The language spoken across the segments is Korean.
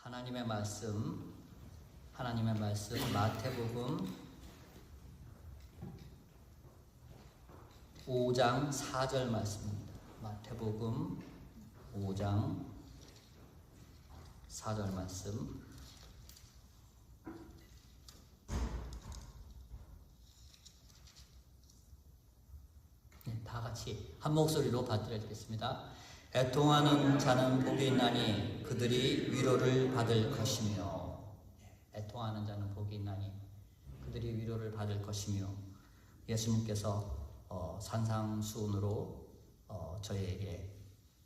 하나님의 말씀 마태복음 5장 4절 말씀입니다. 마태복음 5장 4절 말씀. 다 같이 한 목소리로 받들어드리겠습니다. 애통하는 자는 복이 있나니 그들이 위로를 받을 것이며. 애통하는 자는 복이 있나니 그들이 위로를 받을 것이며. 예수님께서 산상수훈으로 저희에게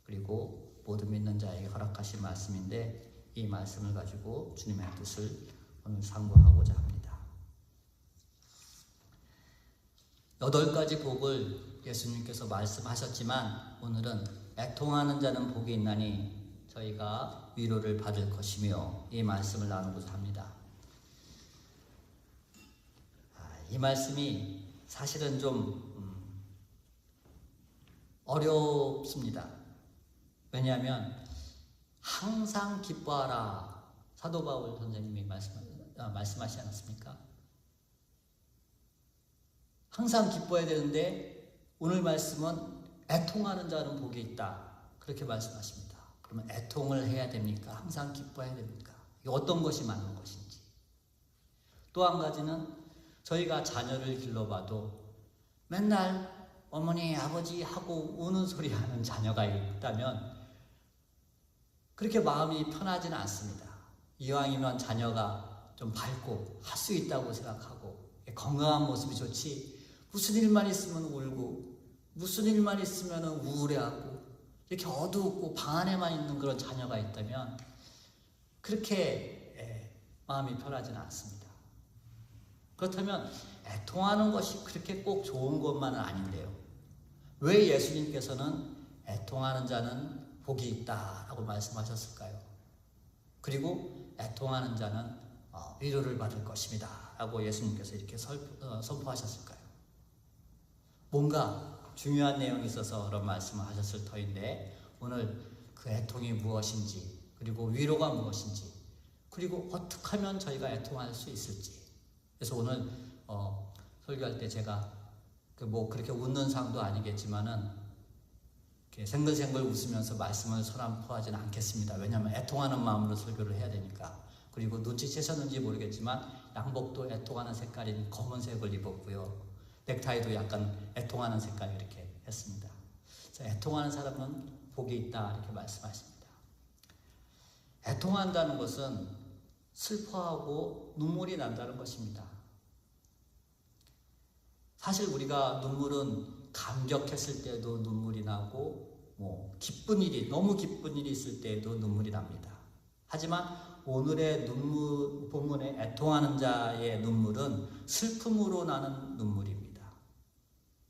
그리고 모든 믿는 자에게 허락하신 말씀인데, 이 말씀을 가지고 주님의 뜻을 오늘 상고하고자 합니다. 8가지 복을 예수님께서 말씀하셨지만 오늘은 애통하는 자는 복이 있나니 저희가 위로를 받을 것이며, 이 말씀을 나누고자 합니다. 이 말씀이 사실은 좀 어렵습니다. 왜냐하면 항상 기뻐하라, 사도 바울 선생님이 말씀하시지 않았습니까? 항상 기뻐해야 되는데 오늘 말씀은 애통하는 자는 복이 있다, 그렇게 말씀하십니다. 그러면 애통을 해야 됩니까? 항상 기뻐해야 됩니까? 이게 어떤 것이 맞는 것인지. 또 한 가지는 저희가 자녀를 길러봐도 맨날 어머니 아버지 하고 우는 소리 하는 자녀가 있다면 그렇게 마음이 편하지는 않습니다. 이왕이면 자녀가 좀 밝고 할 수 있다고 생각하고 건강한 모습이 좋지, 무슨 일만 있으면 울고 무슨 일만 있으면 우울해하고 이렇게 어두웠고 방 안에만 있는 그런 자녀가 있다면 그렇게 마음이 편하지는 않습니다. 그렇다면 애통하는 것이 그렇게 꼭 좋은 것만은 아닌데요, 왜 예수님께서는 애통하는 자는 복이 있다라고 말씀하셨을까요? 그리고 애통하는 자는 위로를 받을 것입니다 라고 예수님께서 이렇게 선포하셨을까요? 뭔가 중요한 내용이 있어서 그런 말씀을 하셨을 터인데, 오늘 그 애통이 무엇인지, 그리고 위로가 무엇인지, 그리고 어떻게 하면 저희가 애통할 수 있을지. 그래서 오늘 설교할 때 제가 그렇게 웃는 상도 아니겠지만은 이렇게 생글생글 웃으면서 말씀을 선포하지는 않겠습니다. 왜냐하면 애통하는 마음으로 설교를 해야 되니까. 그리고 눈치채셨는지 모르겠지만 양복도 애통하는 색깔인 검은색을 입었고요, 넥타이도 약간 애통하는 색깔 이렇게 했습니다. 애통하는 사람은 복이 있다, 이렇게 말씀하십니다. 애통한다는 것은 슬퍼하고 눈물이 난다는 것입니다. 사실 우리가 눈물은 감격했을 때도 눈물이 나고, 너무 기쁜 일이 있을 때도 눈물이 납니다. 하지만 오늘의 본문의 애통하는 자의 눈물은 슬픔으로 나는 눈물입니다.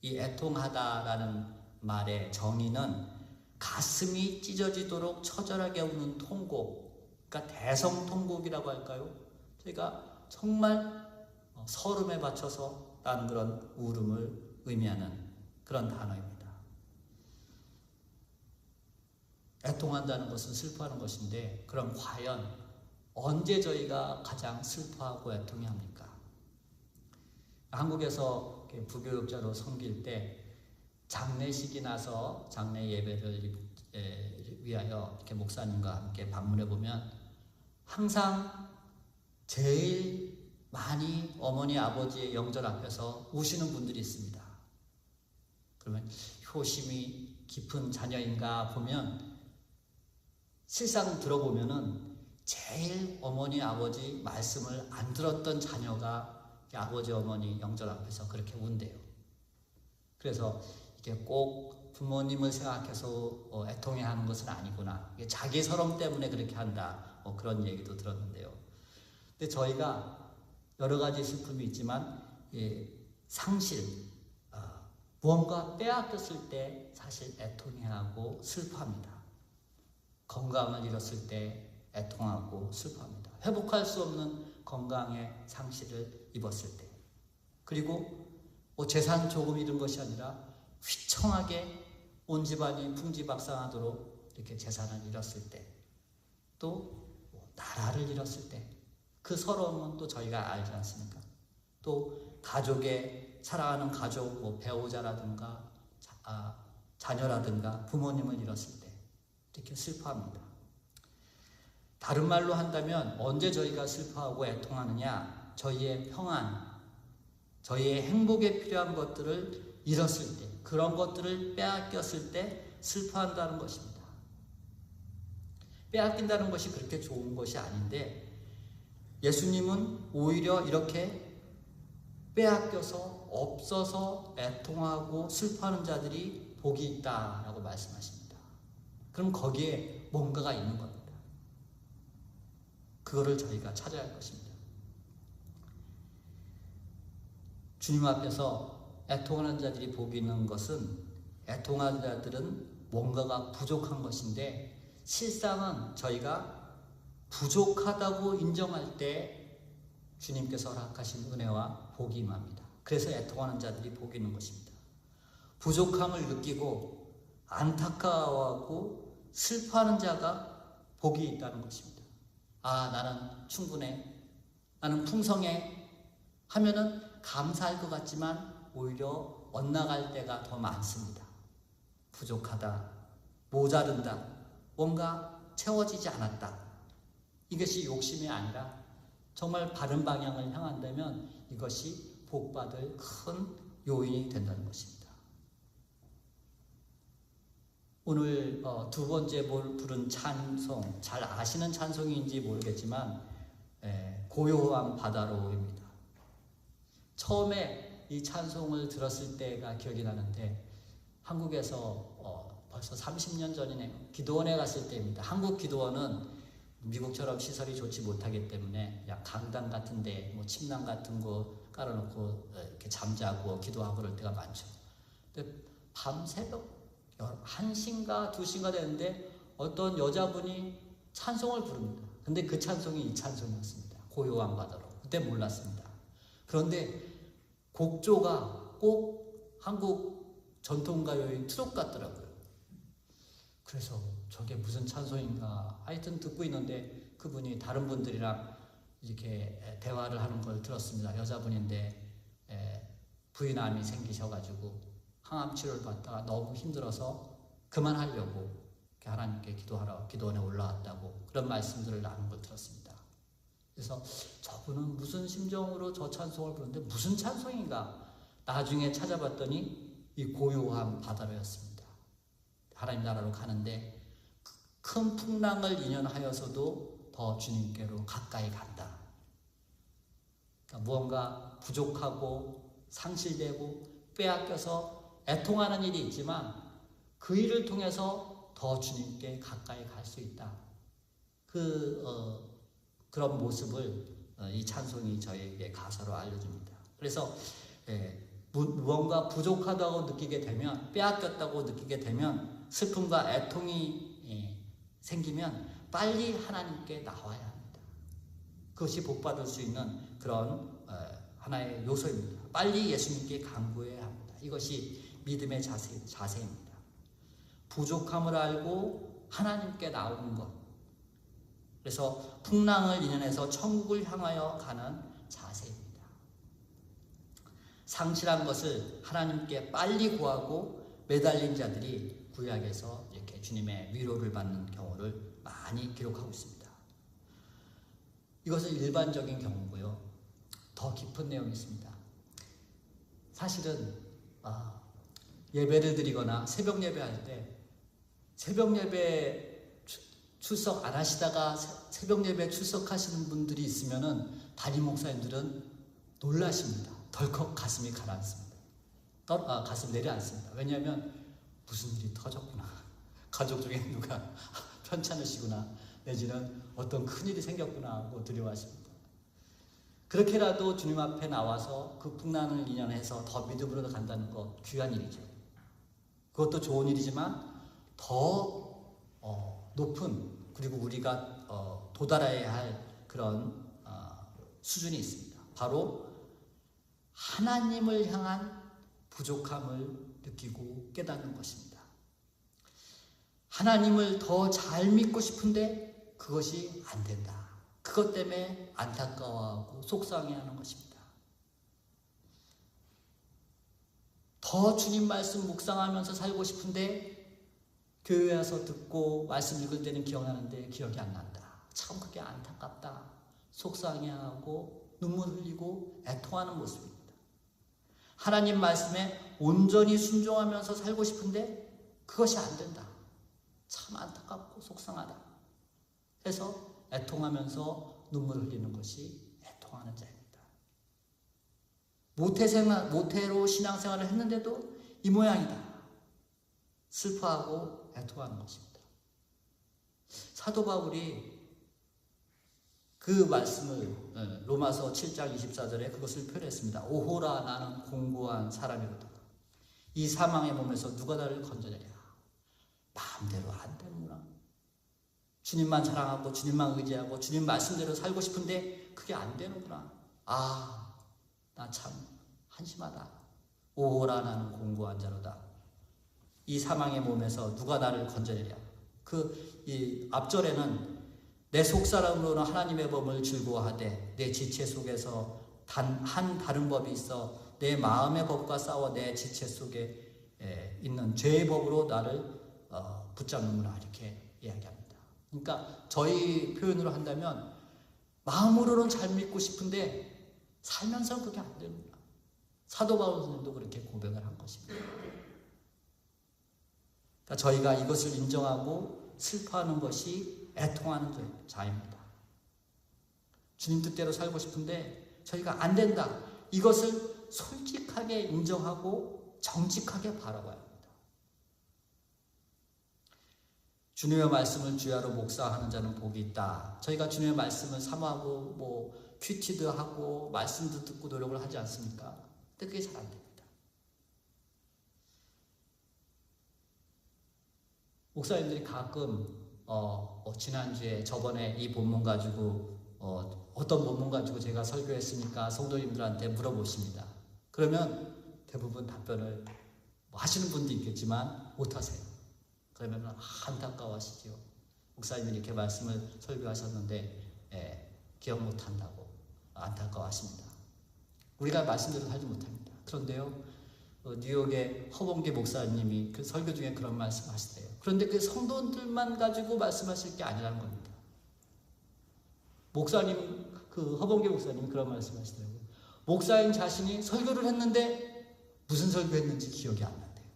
이 애통하다라는 말의 정의는 가슴이 찢어지도록 처절하게 우는 통곡, 그러니까 대성통곡이라고 할까요? 저희가 정말 서름에 받쳐서 나는 그런 울음을 의미하는 그런 단어입니다. 애통한다는 것은 슬퍼하는 것인데, 그럼 과연 언제 저희가 가장 슬퍼하고 애통해야 합니까? 한국에서 부교육자로 섬길 때 장례식이 나서 장례 예배를 위하여 이렇게 목사님과 함께 방문해 보면 항상 제일 많이 어머니 아버지의 영절 앞에서 우시는 분들이 있습니다. 그러면 효심이 깊은 자녀인가 보면 실상 들어보면은 제일 어머니 아버지 말씀을 안 들었던 자녀가 아버지 어머니 영절 앞에서 그렇게 운대요. 그래서 이게 꼭 부모님을 생각해서 애통해 하는 것은 아니구나, 이게 자기 서름 때문에 그렇게 한다, 그런 얘기도 들었는데요. 근데 저희가 여러 가지 슬픔이 있지만 상실, 무언가 빼앗겼을 때 사실 애통해하고 슬퍼합니다. 건강을 잃었을 때 애통하고 슬퍼합니다. 회복할 수 없는 건강의 상실을 입었을 때, 그리고 재산 조금 잃은 것이 아니라 휘청하게 온 집안이 풍지박산하도록 이렇게 재산을 잃었을 때, 또 나라를 잃었을 때 그 서러움은 또 저희가 알지 않습니까? 또 가족의 사랑하는 가족, 뭐 배우자라든가 자녀라든가 부모님을 잃었을 때 이렇게 슬퍼합니다. 다른 말로 한다면 언제 저희가 슬퍼하고 애통하느냐? 저희의 평안, 저희의 행복에 필요한 것들을 잃었을 때, 그런 것들을 빼앗겼을 때 슬퍼한다는 것입니다. 빼앗긴다는 것이 그렇게 좋은 것이 아닌데 예수님은 오히려 이렇게 빼앗겨서 없어서 애통하고 슬퍼하는 자들이 복이 있다라고 말씀하십니다. 그럼 거기에 뭔가가 있는 겁니다. 그거를 저희가 찾아야 할 것입니다. 주님 앞에서 애통하는 자들이 복이 있는 것은 애통하는 자들은 뭔가가 부족한 것인데 실상은 저희가 부족하다고 인정할 때 주님께서 허락하신 은혜와 복이 임합니다. 그래서 애통하는 자들이 복이 있는 것입니다. 부족함을 느끼고 안타까워하고 슬퍼하는 자가 복이 있다는 것입니다. 아, 나는 충분해, 나는 풍성해 하면은 감사할 것 같지만 오히려 엇나갈 때가 더 많습니다. 부족하다, 모자른다, 뭔가 채워지지 않았다. 이것이 욕심이 아니라 정말 바른 방향을 향한다면 이것이 복받을 큰 요인이 된다는 것입니다. 오늘 두 번째 부른 찬송, 잘 아시는 찬송인지 모르겠지만 고요한 바다로입니다. 처음에 이 찬송을 들었을 때가 기억이 나는데 한국에서 벌써 30년 전이네요. 기도원에 갔을 때입니다. 한국 기도원은 미국처럼 시설이 좋지 못하기 때문에 그냥 강당 같은데 뭐 침낭 같은 거 깔아놓고 이렇게 잠자고 기도하고 그럴 때가 많죠. 근데 밤새벽 1시인가 2시인가 되는데 어떤 여자분이 찬송을 부릅니다. 근데 그 찬송이 이 찬송이었습니다. 고요한 바다로. 그때 몰랐습니다. 그런데 곡조가 꼭 한국 전통가요인 트롯 같더라고요. 그래서 저게 무슨 찬송인가 하여튼 듣고 있는데 그분이 다른 분들이랑 이렇게 대화를 하는 걸 들었습니다. 여자분인데 부인암이 생기셔가지고 항암 치료를 받다가 너무 힘들어서 그만하려고 하나님께 기도하러 기도원에 올라왔다고 그런 말씀들을 나눈 걸 들었습니다. 그래서 저분은 무슨 심정으로 저 찬송을 부르는데 무슨 찬송인가 나중에 찾아봤더니 이 고요한 바다로였습니다. 하나님 나라로 가는데 큰 풍랑을 인연하여서도 더 주님께로 가까이 간다. 그러니까 무언가 부족하고 상실되고 빼앗겨서 애통하는 일이 있지만 그 일을 통해서 더 주님께 가까이 갈 수 있다. 그런 모습을 이 찬송이 저에게 가사로 알려줍니다. 그래서 무언가 부족하다고 느끼게 되면, 빼앗겼다고 느끼게 되면, 슬픔과 애통이 생기면 빨리 하나님께 나와야 합니다. 그것이 복받을 수 있는 그런 하나의 요소입니다. 빨리 예수님께 간구해야 합니다. 이것이 믿음의 자세입니다. 부족함을 알고 하나님께 나오는 것. 그래서 풍랑을 인연해서 천국을 향하여 가는 자세입니다. 상실한 것을 하나님께 빨리 구하고 매달린 자들이 구약에서 이렇게 주님의 위로를 받는 경우를 많이 기록하고 있습니다. 이것은 일반적인 경우고요. 더 깊은 내용이 있습니다. 사실은 예배를 드리거나 새벽 예배할 때 새벽 예배 출석 안 하시다가 새벽 예배 출석하시는 분들이 있으면은 담임 목사님들은 놀라십니다. 덜컥 가슴이 가라앉습니다. 가슴 내려앉습니다. 왜냐하면 무슨 일이 터졌구나. 가족 중에 누가 편찮으시구나. 내지는 어떤 큰일이 생겼구나 하고 두려워하십니다. 그렇게라도 주님 앞에 나와서 그 풍랑을 인연해서 더 믿음으로 간다는 것 귀한 일이죠. 그것도 좋은 일이지만 더 높은 그리고 우리가 도달해야 할 그런 수준이 있습니다. 바로 하나님을 향한 부족함을 느끼고 깨닫는 것입니다. 하나님을 더 잘 믿고 싶은데 그것이 안 된다. 그것 때문에 안타까워하고 속상해하는 것입니다. 더 주님 말씀 묵상하면서 살고 싶은데 교회 와서 듣고 말씀 읽을 때는 기억나는데 기억이 안 난다. 참 그게 안타깝다. 속상해하고 눈물 흘리고 애통하는 모습입니다. 하나님 말씀에 온전히 순종하면서 살고 싶은데 그것이 안 된다. 참 안타깝고 속상하다. 해서 애통하면서 눈물 흘리는 것이 애통하는 자입니다. 모태로 신앙생활을 했는데도 이 모양이다. 슬퍼하고 애통하는 것입니다. 사도 바울이 그 말씀을 로마서 7장 24절에 그것을 표현했습니다. 오호라 나는 공고한 사람이로다. 이 사망의 몸에서 누가 나를 건져내랴. 마음대로 안 되는구나. 주님만 사랑하고 주님만 의지하고 주님 말씀대로 살고 싶은데 그게 안 되는구나. 아, 나 참 한심하다. 오호라 나는 공고한 자로다. 이 사망의 몸에서 누가 나를 건져내랴. 이 앞절에는 내 속사람으로는 하나님의 법을 즐거워하되 내 지체 속에서 한 다른 법이 있어 내 마음의 법과 싸워 내 지체 속에 있는 죄의 법으로 나를 붙잡는구나 이렇게 이야기합니다. 그러니까 저희 표현으로 한다면 마음으로는 잘 믿고 싶은데 살면서 그게 안 되는구나. 사도 바울 선생님도 그렇게 고백을 한 것입니다. 그러니까 저희가 이것을 인정하고 슬퍼하는 것이 애통하는 자입니다. 주님 뜻대로 살고 싶은데 저희가 안 된다. 이것을 솔직하게 인정하고 정직하게 바라봐야 합니다. 주님의 말씀을 주야로 목사하는 자는 복이 있다. 저희가 주님의 말씀을 사모하고 큐티도 하고 말씀도 듣고 노력을 하지 않습니까? 근데 그게 잘 안 됩니다. 목사님들이 가끔 지난주에 저번에 이 본문 가지고 어떤 본문 가지고 제가 설교했으니까 성도님들한테 물어보십니다. 그러면 대부분 답변을 하시는 분도 있겠지만 못하세요. 그러면 안타까워하시죠. 목사님이 이렇게 말씀을 설교하셨는데 기억 못한다고 안타까워하십니다. 우리가 말씀대로 살지 못합니다. 그런데요, 뉴욕의 허봉기 목사님이 그 설교 중에 그런 말씀 하시대요. 그런데 그 성도들만 가지고 말씀하실 게 아니라는 겁니다. 허봉기 목사님이 그런 말씀 하시더라고요. 목사님 자신이 설교를 했는데 무슨 설교했는지 기억이 안 난대요.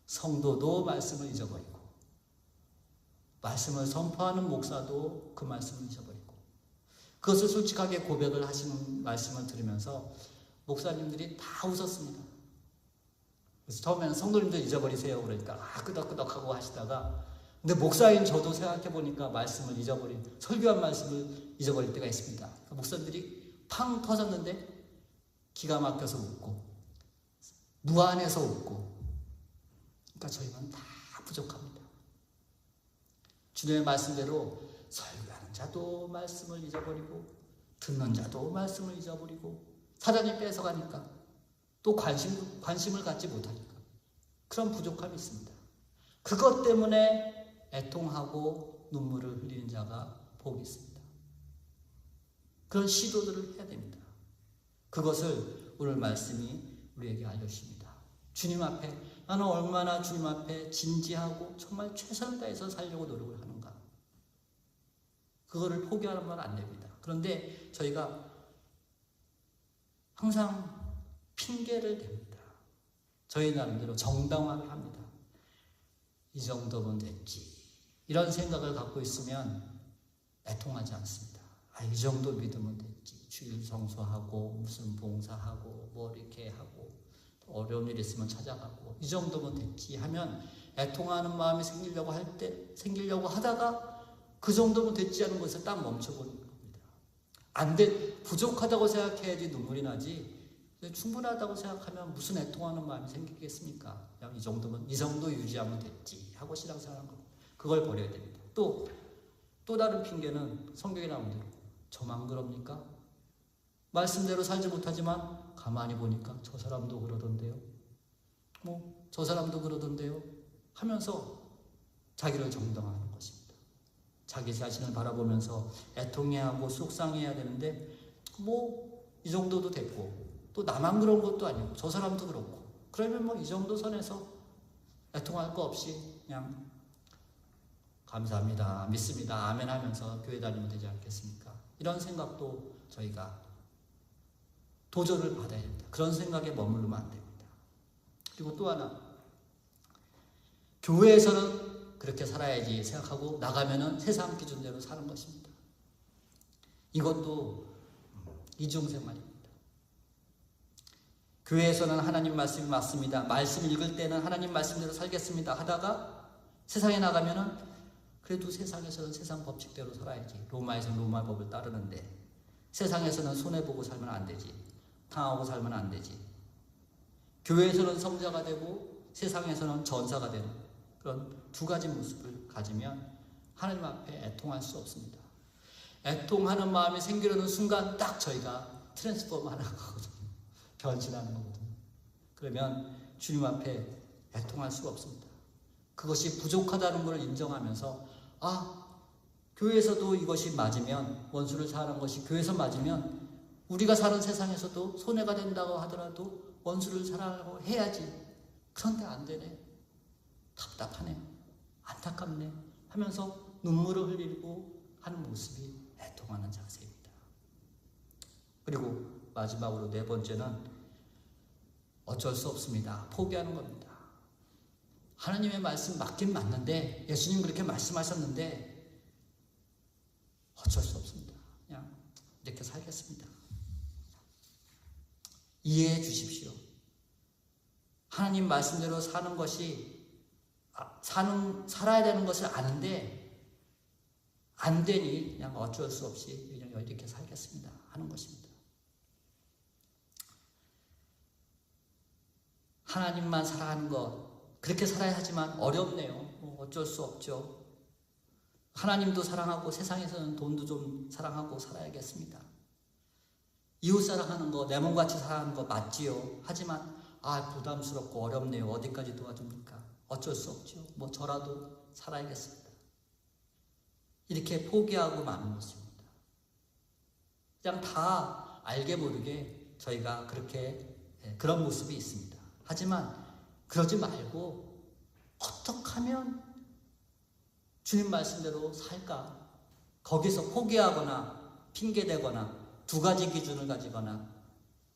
성도도 말씀을 잊어버리고 말씀을 선포하는 목사도 그 말씀을 잊어버리고 그것을 솔직하게 고백을 하시는 말씀을 들으면서 목사님들이 다 웃었습니다. 그래서 처음에는 성도님들 잊어버리세요. 그러니까 끄덕끄덕하고 하시다가 근데 목사인 저도 생각해보니까 설교한 말씀을 잊어버릴 때가 있습니다. 그러니까 목사님들이 팡 터졌는데 기가 막혀서 웃고 무안해서 웃고 그러니까 저희는 다 부족합니다. 주님의 말씀대로 설교하는 자도 말씀을 잊어버리고 듣는 자도 말씀을 잊어버리고 사단이 뺏어가니까 또 관심을 갖지 못하니까 그런 부족함이 있습니다. 그것 때문에 애통하고 눈물을 흘리는 자가 복이 있습니다. 그런 시도들을 해야 됩니다. 그것을 오늘 말씀이 우리에게 알려주십니다. 주님 앞에 나는 얼마나 주님 앞에 진지하고 정말 최선을 다해서 살려고 노력을 하는가. 그거를 포기하는 건 안 됩니다. 그런데 저희가 항상 핑계를 댑니다. 저희 나름대로 정당화를 합니다. 이 정도면 됐지. 이런 생각을 갖고 있으면 애통하지 않습니다. 이 정도 믿으면 됐지. 주일 성수하고 무슨 봉사하고 이렇게 하고 어려운 일 있으면 찾아가고 이 정도면 됐지 하면 애통하는 마음이 생기려고 하다가 그 정도면 됐지 하는 것을 딱 멈춰보는 겁니다. 부족하다고 생각해야지 눈물이 나지 충분하다고 생각하면 무슨 애통하는 마음이 생기겠습니까? 그냥 이 정도 유지하면 됐지 하고 신앙생활하는 겁니다. 그걸 버려야 됩니다. 또 다른 핑계는 성경에 나온 대로 저만 그럽니까? 말씀대로 살지 못하지만 가만히 보니까 저 사람도 그러던데요. 저 사람도 그러던데요. 하면서 자기를 정당화하는 것입니다. 자기 자신을 바라보면서 애통해야 하고 속상해야 되는데 뭐 이 정도도 됐고 또 나만 그런 것도 아니고 저 사람도 그렇고 그러면 뭐 이 정도 선에서 애통할 거 없이 그냥 감사합니다, 믿습니다, 아멘 하면서 교회 다니면 되지 않겠습니까? 이런 생각도 저희가 도전을 받아야 됩니다. 그런 생각에 머무르면 안 됩니다. 그리고 또 하나, 교회에서는 그렇게 살아야지 생각하고 나가면은 세상 기준대로 사는 것입니다. 이것도 이중생활입니다. 교회에서는 하나님 말씀이 맞습니다, 말씀 읽을 때는 하나님 말씀대로 살겠습니다 하다가 세상에 나가면은 그래도 세상에서는 세상 법칙대로 살아야지, 로마에서는 로마 법을 따르는데 세상에서는 손해보고 살면 안 되지, 당하고 살면 안 되지. 교회에서는 성자가 되고 세상에서는 전사가 되는 그런 두 가지 모습을 가지면 하나님 앞에 애통할 수 없습니다. 애통하는 마음이 생기려는 순간 딱 저희가 트랜스포머 하는 거거든요. 변신하는 거거든요. 그러면 주님 앞에 애통할 수가 없습니다. 그것이 부족하다는 것을 인정하면서 교회에서도 이것이 맞으면, 원수를 사하는 것이 교회에서 맞으면 우리가 사는 세상에서도 손해가 된다고 하더라도 원수를 사랑하고 해야지. 그런데 안 되네, 답답하네, 안타깝네 하면서 눈물을 흘리고 하는 모습이 애통하는 자세입니다. 그리고 마지막으로 네 번째는 어쩔 수 없습니다. 포기하는 겁니다. 하나님의 말씀 맞긴 맞는데, 예수님 그렇게 말씀하셨는데 어쩔 수 없습니다. 그냥 이렇게 살겠습니다. 이해해 주십시오. 하나님 말씀대로 사는 것이 살아야 되는 것을 아는데 안 되니 그냥 어쩔 수 없이 그냥 이렇게 살겠습니다 하는 것입니다. 하나님만 사랑하는 것, 그렇게 살아야 하지만 어렵네요. 어쩔 수 없죠. 하나님도 사랑하고 세상에서는 돈도 좀 사랑하고 살아야겠습니다. 이웃 사랑하는 거, 내 몸같이 사랑하는 거 맞지요. 하지만 부담스럽고 어렵네요. 어디까지 도와줍니까? 어쩔 수 없죠. 뭐 저라도 살아야겠습니다. 이렇게 포기하고 마는 것입니다. 그냥 다 알게 모르게 저희가 그런 모습이 있습니다. 하지만 그러지 말고 어떻게 하면 주님 말씀대로 살까? 거기서 포기하거나 핑계대거나 두 가지 기준을 가지거나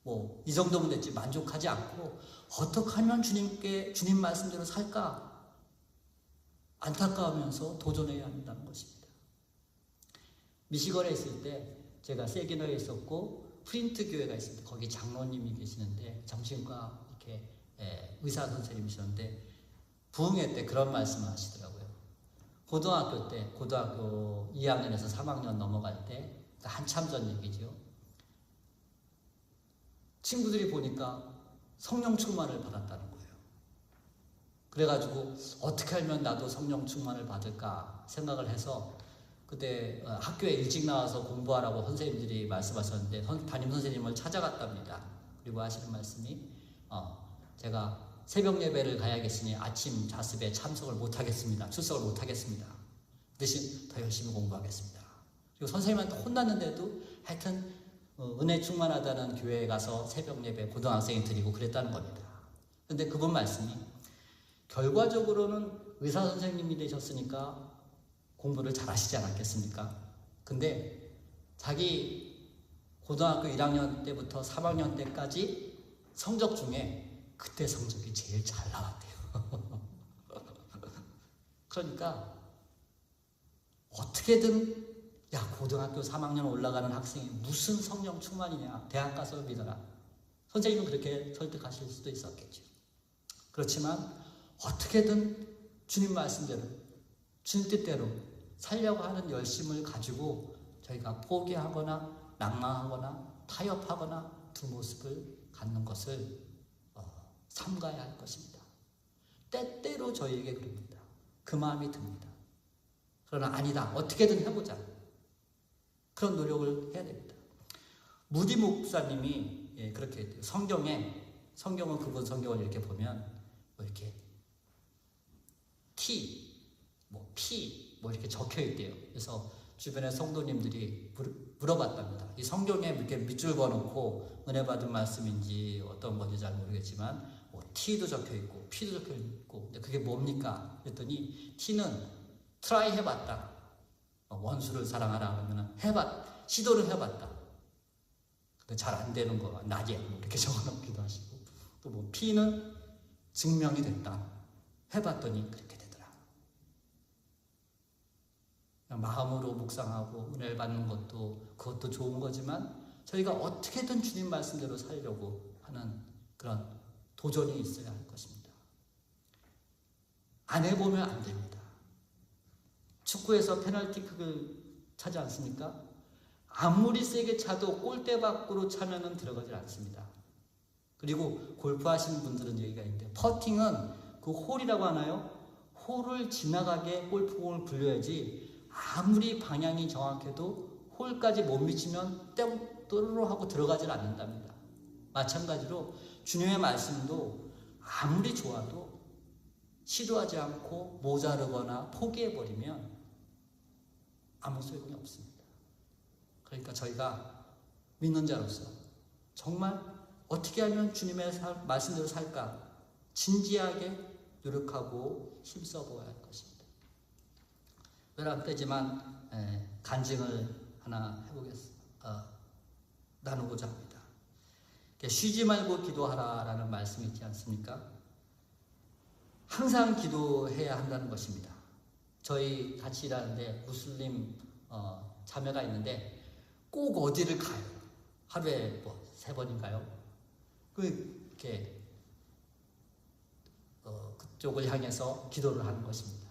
뭐 이 정도면 됐지 만족하지 않고 어떻게 하면 주님 말씀대로 살까? 안타까우면서 도전해야 한다는 것입니다. 미시건에 있을 때 제가 세기너에 있었고 프린트 교회가 있습니다. 거기 장로님이 계시는데 정신과 이렇게 의사 선생님이셨는데 부흥회 때 그런 말씀을 하시더라고요. 고등학교 2학년에서 3학년 넘어갈 때 한참 전 얘기죠. 친구들이 보니까 성령 충만을 받았다는 거예요. 그래가지고 어떻게 하면 나도 성령 충만을 받을까 생각을 해서 그때 학교에 일찍 나와서 공부하라고 선생님들이 말씀하셨는데 담임 선생님을 찾아갔답니다. 그리고 하시는 말씀이 제가 새벽 예배를 가야겠으니 아침 자습에 출석을 못하겠습니다. 대신 더 열심히 공부하겠습니다. 그리고 선생님한테 혼났는데도 하여튼 은혜 충만하다는 교회에 가서 새벽 예배 고등학생이 드리고 그랬다는 겁니다. 근데 그분 말씀이 결과적으로는 의사 선생님이 되셨으니까 공부를 잘 하시지 않았겠습니까? 근데 자기 고등학교 1학년 때부터 3학년 때까지 성적 중에 그때 성적이 제일 잘 나왔대요. 그러니까 어떻게든 고등학교 3학년 올라가는 학생이 무슨 성령 충만이냐, 대학 가서 믿어라. 선생님은 그렇게 설득하실 수도 있었겠죠. 그렇지만 어떻게든 주님 말씀대로, 주님 뜻대로 살려고 하는 열심을 가지고 저희가 포기하거나 낙망하거나 타협하거나 두 모습을 갖는 것을 삼가야 할 것입니다. 때때로 저희에게 그럽니다. 그 마음이 듭니다. 그러나 아니다, 어떻게든 해보자. 그런 노력을 해야 됩니다. 무디 목사님이 그렇게 했대요. 성경은 그분 성경을 이렇게 보면 이렇게 T, P, 뭐 이렇게 적혀 있대요. 그래서 주변의 성도님들이 물어봤답니다. 이 성경에 이렇게 밑줄 그어놓고 은혜 받은 말씀인지 어떤 건지 잘 모르겠지만 뭐 T도 적혀 있고 P도 적혀 있고 근데 그게 뭡니까? 그랬더니 T는 트라이 해봤다. 원수를 사랑하라 그러면 시도를 해봤다. 근데 잘 안 되는 거 나게 이렇게 적어놓기도 하시고 또 뭐 P는 증명이 됐다. 해봤더니 그렇게 되더라. 마음으로 묵상하고 은혜를 받는 그것도 좋은 거지만 저희가 어떻게든 주님 말씀대로 살려고 하는 그런 도전이 있어야 할 것입니다. 안 해보면 안 됩니다. 축구에서 페널티킥을 차지 않습니까? 아무리 세게 차도 골대 밖으로 차면은 들어가질 않습니다. 그리고 골프 하시는 분들은 얘기가 있는데 퍼팅은 그 홀이라고 하나요? 홀을 지나가게 골프공을 굴려야지 아무리 방향이 정확해도 홀까지 못 미치면 또르르 하고 들어가질 않는답니다. 마찬가지로 주님의 말씀도 아무리 좋아도 시도하지 않고 모자르거나 포기해버리면 아무 소용이 없습니다. 그러니까 저희가 믿는 자로서 정말 어떻게 하면 주님의 말씀대로 살까 진지하게 노력하고 힘써보아야 할 것입니다. 외람 때지만 간증을 하나 나누고자 합니다. 쉬지 말고 기도하라라는 말씀이 있지 않습니까? 항상 기도해야 한다는 것입니다. 저희 같이 일하는데 무슬림 자매가 있는데 꼭 어디를 가요. 하루에 뭐 3번인가요? 이렇게 그쪽을 향해서 기도를 하는 것입니다.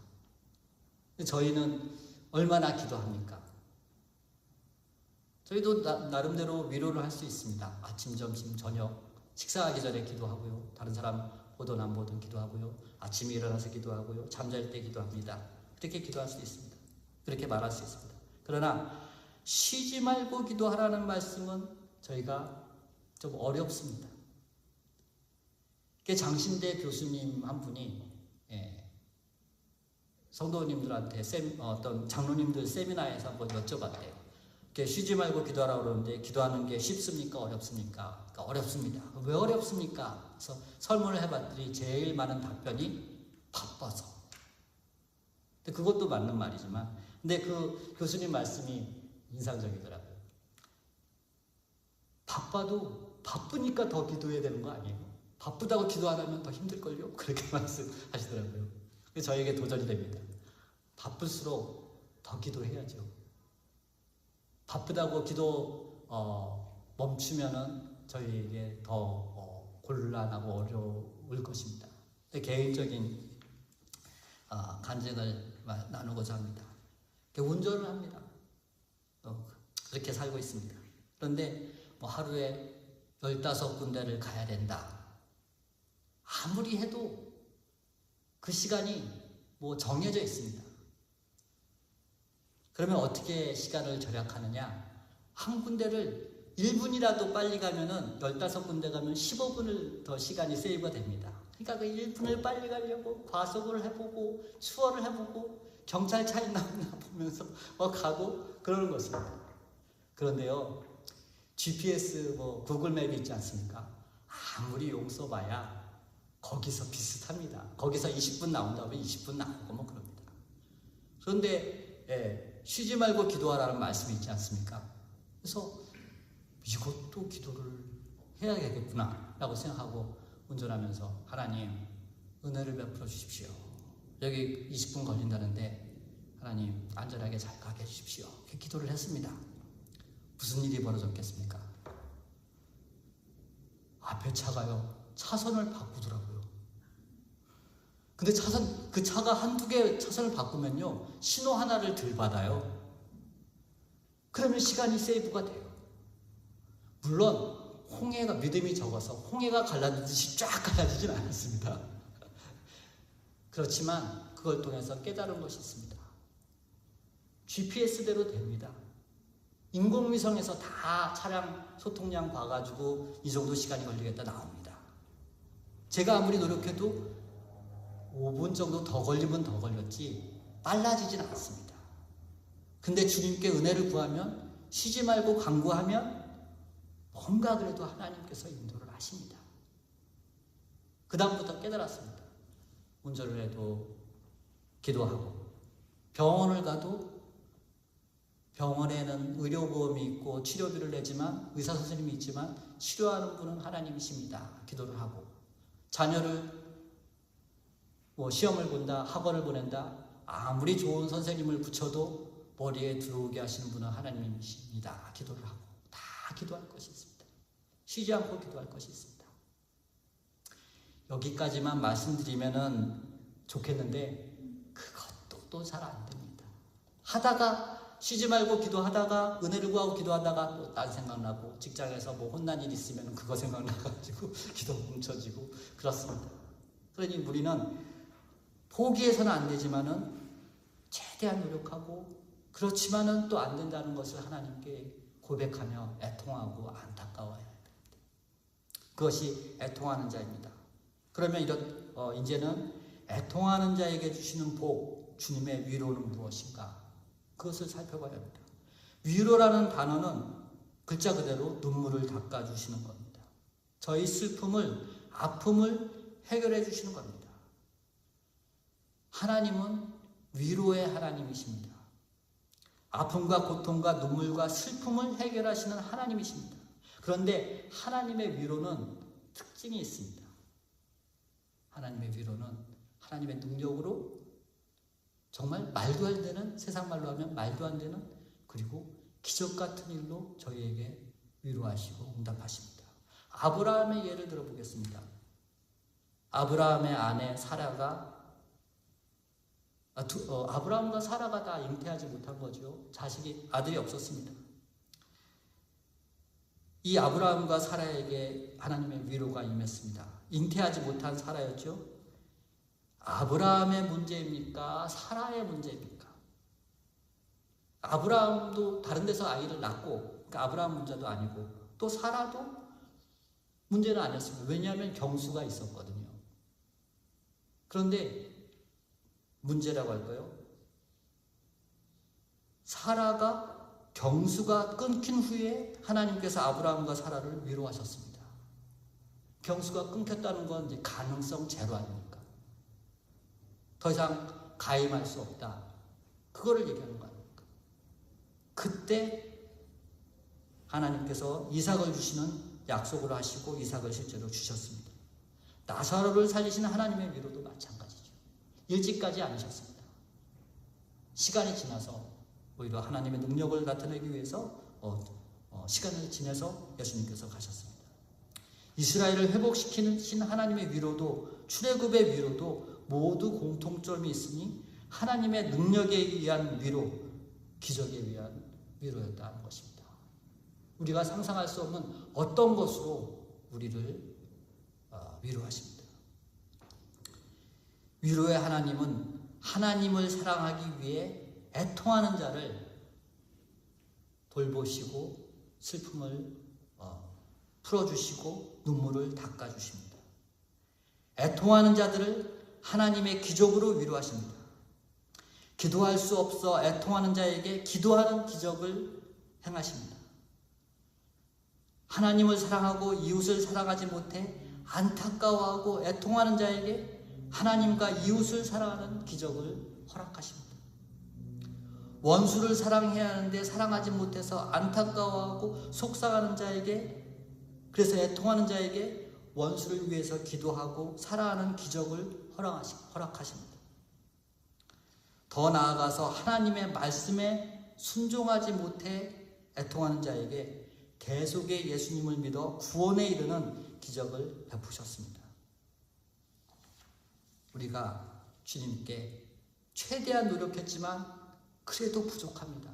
저희는 얼마나 기도합니까? 저희도 나름대로 위로를 할 수 있습니다. 아침, 점심, 저녁 식사하기 전에 기도하고요. 다른 사람 보든 안 보든 기도하고요. 아침에 일어나서 기도하고요. 잠잘 때 기도합니다. 그렇게 기도할 수 있습니다. 그렇게 말할 수 있습니다. 그러나 쉬지 말고 기도하라는 말씀은 저희가 좀 어렵습니다. 장신대 교수님 한 분이 성도님들한테 어떤 장로님들 세미나에서 한번 여쭤봤대요. 쉬지 말고 기도하라고 그러는데 기도하는 게 쉽습니까? 어렵습니까? 그러니까 어렵습니다. 왜 어렵습니까? 그래서 설문을 해봤더니 제일 많은 답변이 바빠서. 근데 그것도 맞는 말이지만 근데 그 교수님 말씀이 인상적이더라고요. 바쁘니까 더 기도해야 되는 거 아니에요? 바쁘다고 기도 안 하면 더 힘들걸요? 그렇게 말씀하시더라고요. 저에게 도전이 됩니다. 바쁠수록 더 기도해야죠. 바쁘다고 기도 멈추면은 저희에게 더 곤란하고 어려울 것입니다. 개인적인 간증을 나누고자 합니다. 운전을 합니다. 그렇게 살고 있습니다. 그런데 하루에 15군데를 가야 된다. 아무리 해도 그 시간이 정해져 있습니다. 그러면 어떻게 시간을 절약하느냐? 한 군데를 1분이라도 빨리 가면은 15군데 가면 15분을 더 시간이 세이브가 됩니다. 그러니까 그 1분을 빨리 가려고 과속을 해보고 수월을 해보고 경찰 차 있나 보면서 가고 그러는 것입니다. 그런데요, GPS 구글맵이 있지 않습니까? 아무리 용 써봐야 거기서 비슷합니다. 거기서 20분 나온다면 20분 나오고 그럽니다. 그런데 쉬지 말고 기도하라는 말씀이 있지 않습니까? 그래서 이것도 기도를 해야겠구나 라고 생각하고 운전하면서 하나님 은혜를 베풀어 주십시오. 여기 20분 걸린다는데 하나님 안전하게 잘 가게 해주십시오. 이렇게 기도를 했습니다. 무슨 일이 벌어졌겠습니까? 앞에 차가요 차선을 바꾸더라고요. 근데 그 차가 한두 개 차선을 바꾸면요 신호 하나를 덜 받아요. 그러면 시간이 세이브가 돼요. 물론 홍해가 믿음이 적어서 홍해가 갈라지듯이 쫙 갈라지진 않았습니다. 그렇지만 그걸 통해서 깨달은 것이 있습니다. GPS대로 됩니다. 인공위성에서 다 차량 소통량 봐가지고 이 정도 시간이 걸리겠다 나옵니다. 제가 아무리 노력해도 5분 정도 더 걸리면 더 걸렸지 빨라지진 않습니다. 근데 주님께 은혜를 구하면, 쉬지 말고 간구하면 뭔가 그래도 하나님께서 인도를 하십니다. 그 다음부터 깨달았습니다. 운전을 해도 기도하고, 병원을 가도 병원에는 의료보험이 있고 치료비를 내지만, 의사 선생님이 있지만 치료하는 분은 하나님이십니다. 기도를 하고, 자녀를 시험을 본다, 학원을 보낸다, 아무리 좋은 선생님을 붙여도 머리에 들어오게 하시는 분은 하나님이십니다. 기도를 하고, 다 기도할 것이 있습니다. 쉬지 않고 기도할 것이 있습니다. 여기까지만 말씀드리면은 좋겠는데 그것도 또 잘 안 됩니다. 하다가, 쉬지 말고 기도하다가, 은혜를 구하고 기도하다가 또 딴 생각나고, 직장에서 혼난 일 있으면 그거 생각나가지고 기도 멈춰지고 그렇습니다. 그러니 우리는 포기해서는 안 되지만은 최대한 노력하고, 그렇지만은 또 안 된다는 것을 하나님께 고백하며 애통하고 안타까워해야 됩니다. 그것이 애통하는 자입니다. 그러면 이제는 애통하는 자에게 주시는 복, 주님의 위로는 무엇인가? 그것을 살펴봐야 합니다. 위로라는 단어는 글자 그대로 눈물을 닦아주시는 겁니다. 저희 슬픔을, 아픔을 해결해 주시는 겁니다. 하나님은 위로의 하나님이십니다. 아픔과 고통과 눈물과 슬픔을 해결하시는 하나님이십니다. 그런데 하나님의 위로는 특징이 있습니다. 하나님의 위로는 하나님의 능력으로 정말 말도 안 되는, 세상 말로 하면 말도 안 되는, 그리고 기적 같은 일로 저희에게 위로하시고 응답하십니다. 아브라함의 예를 들어보겠습니다. 아브라함의 아내 사라가, 아브라함과 사라가 다 잉태하지 못한 거죠. 아들이 없었습니다. 이 아브라함과 사라에게 하나님의 위로가 임했습니다. 잉태하지 못한 사라였죠. 아브라함의 문제입니까? 사라의 문제입니까? 아브라함도 다른 데서 아이를 낳고, 그러니까 아브라함 문제도 아니고, 또 사라도 문제는 아니었습니다. 왜냐하면 경수가 있었거든요. 그런데 문제라고 할까요? 사라가 경수가 끊긴 후에 하나님께서 아브라함과 사라를 위로하셨습니다. 경수가 끊겼다는 건 이제 가능성 제로 아닙니까? 더 이상 가임할 수 없다. 그거를 얘기하는 거 아닙니까? 그때 하나님께서 이삭을 주시는 약속을 하시고 이삭을 실제로 주셨습니다. 나사로를 살리시는 하나님의 위로도 마찬가지죠. 일찍까지 않으셨습니다. 시간이 지나서 오히려 하나님의 능력을 나타내기 위해서 시간을 지나서 예수님께서 가셨습니다. 이스라엘을 회복시키는 하나님의 위로도, 출애굽의 위로도 모두 공통점이 있으니 하나님의 능력에 의한 위로, 기적에 의한 위로였다는 것입니다. 우리가 상상할 수 없는 어떤 것으로 우리를 위로하십니다. 위로의 하나님은 하나님을 사랑하기 위해 애통하는 자를 돌보시고 슬픔을 풀어주시고 눈물을 닦아주십니다. 애통하는 자들을 하나님의 기적으로 위로하십니다. 기도할 수 없어 애통하는 자에게 기도하는 기적을 행하십니다. 하나님을 사랑하고 이웃을 사랑하지 못해 안타까워하고 애통하는 자에게 하나님과 이웃을 사랑하는 기적을 허락하십니다. 원수를 사랑해야 하는데 사랑하지 못해서 안타까워하고 속상하는 자에게, 그래서 애통하는 자에게 원수를 위해서 기도하고 사랑하는 기적을 허락하십니다. 더 나아가서 하나님의 말씀에 순종하지 못해 애통하는 자에게 계속의 예수님을 믿어 구원에 이르는 기적을 베푸셨습니다. 우리가 주님께 최대한 노력했지만 그래도 부족합니다.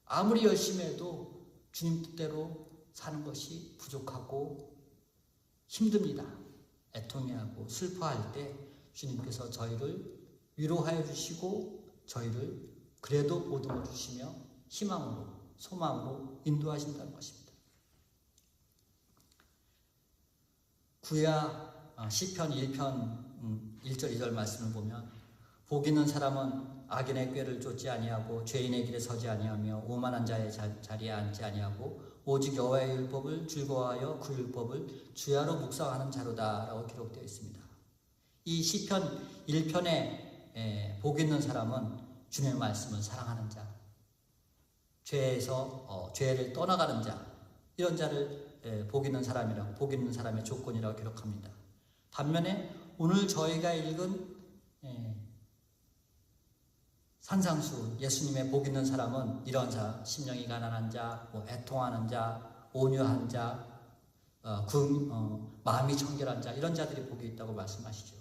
아무리 열심히 해도 주님 뜻대로 사는 것이 부족하고 힘듭니다. 애통해하고 슬퍼할 때 주님께서 저희를 위로하여 주시고 저희를 그래도 보듬어 주시며 희망으로, 소망으로 인도하신다는 것입니다. 구약 시편 1편 1절 2절 말씀을 보면 복 있는 사람은 악인의 꾀를 쫓지 아니하고 죄인의 길에 서지 아니하며 오만한 자의 자리에 앉지 아니하고 오직 여호와의 율법을 즐거워하여 그 율법을 주야로 묵상하는 자로다라고 기록되어 있습니다. 이 시편 1편에 복 있는 사람은 주님의 말씀을 사랑하는 자, 죄를 떠나가는 자, 이런 자를 복 있는 사람이라고, 복 있는 사람의 조건이라고 기록합니다. 반면에 오늘 저희가 읽은 산상수, 예수님의 복 있는 사람은 이런 자, 심령이 가난한 자, 애통하는 자, 온유한 자, 마음이 청결한 자, 이런 자들이 복이 있다고 말씀하시죠.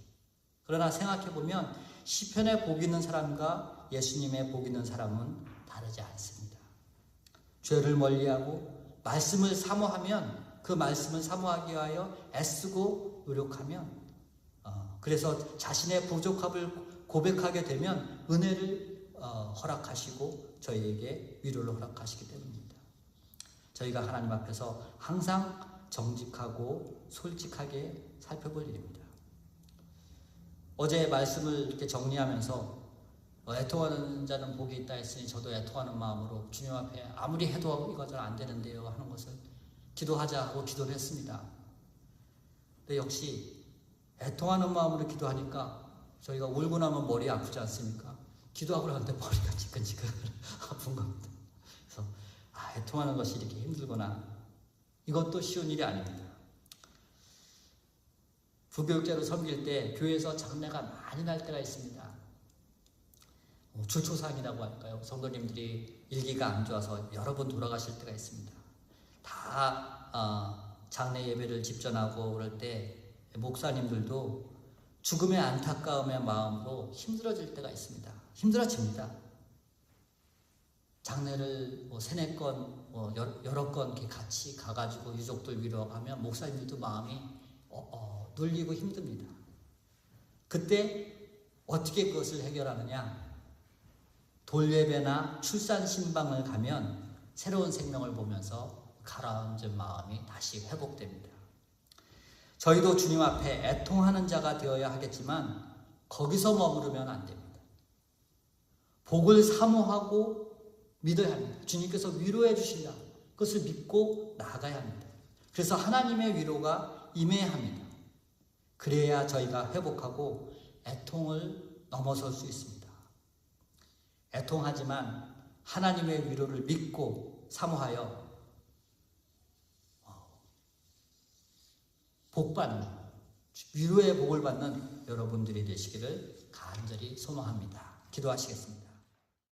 그러나 생각해보면 시편의 복 있는 사람과 예수님의 복 있는 사람은 다르지 않습니다. 죄를 멀리하고 말씀을 사모하면, 그 말씀을 사모하기 위하여 애쓰고 노력하면, 그래서 자신의 부족함을 고백하게 되면 은혜를 허락하시고 저희에게 위로를 허락하시기 때문입니다. 저희가 하나님 앞에서 항상 정직하고 솔직하게 살펴볼 일입니다. 어제 말씀을 이렇게 정리하면서 애통하는 자는 복이 있다 했으니 저도 애통하는 마음으로 주님 앞에 아무리 해도 이거 잘 안 되는데요 하는 것을 기도하자 하고 기도를 했습니다. 근데 역시 애통하는 마음으로 기도하니까 저희가 울고 나면 머리 아프지 않습니까? 기도하고 나는데 머리가 지끈지끈 아픈 겁니다. 그래서 애통하는 것이 이렇게 힘들구나. 이것도 쉬운 일이 아닙니다. 부교육자로 섬길 때 교회에서 장례가 많이 날 때가 있습니다. 주초상이라고 할까요? 성도님들이 일기가 안 좋아서 여러 번 돌아가실 때가 있습니다. 다 장례 예배를 집전하고 그럴 때 목사님들도 죽음의 안타까움의 마음으로 힘들어질 때가 있습니다. 힘들어집니다. 장례를 세네 건, 여러 건 이렇게 같이 가가지고 유족들 위로하면 목사님들도 마음이 눌리고 힘듭니다. 그때 어떻게 그것을 해결하느냐? 돌예배나 출산신방을 가면 새로운 생명을 보면서 가라앉은 마음이 다시 회복됩니다. 저희도 주님 앞에 애통하는 자가 되어야 하겠지만 거기서 머무르면 안 됩니다. 복을 사모하고 믿어야 합니다. 주님께서 위로해 주신다. 그것을 믿고 나아가야 합니다. 그래서 하나님의 위로가 임해야 합니다. 그래야 저희가 회복하고 애통을 넘어설 수 있습니다. 애통하지만 하나님의 위로를 믿고 사모하여 복받는, 위로의 복을 받는 여러분들이 되시기를 간절히 소망합니다. 기도하시겠습니다.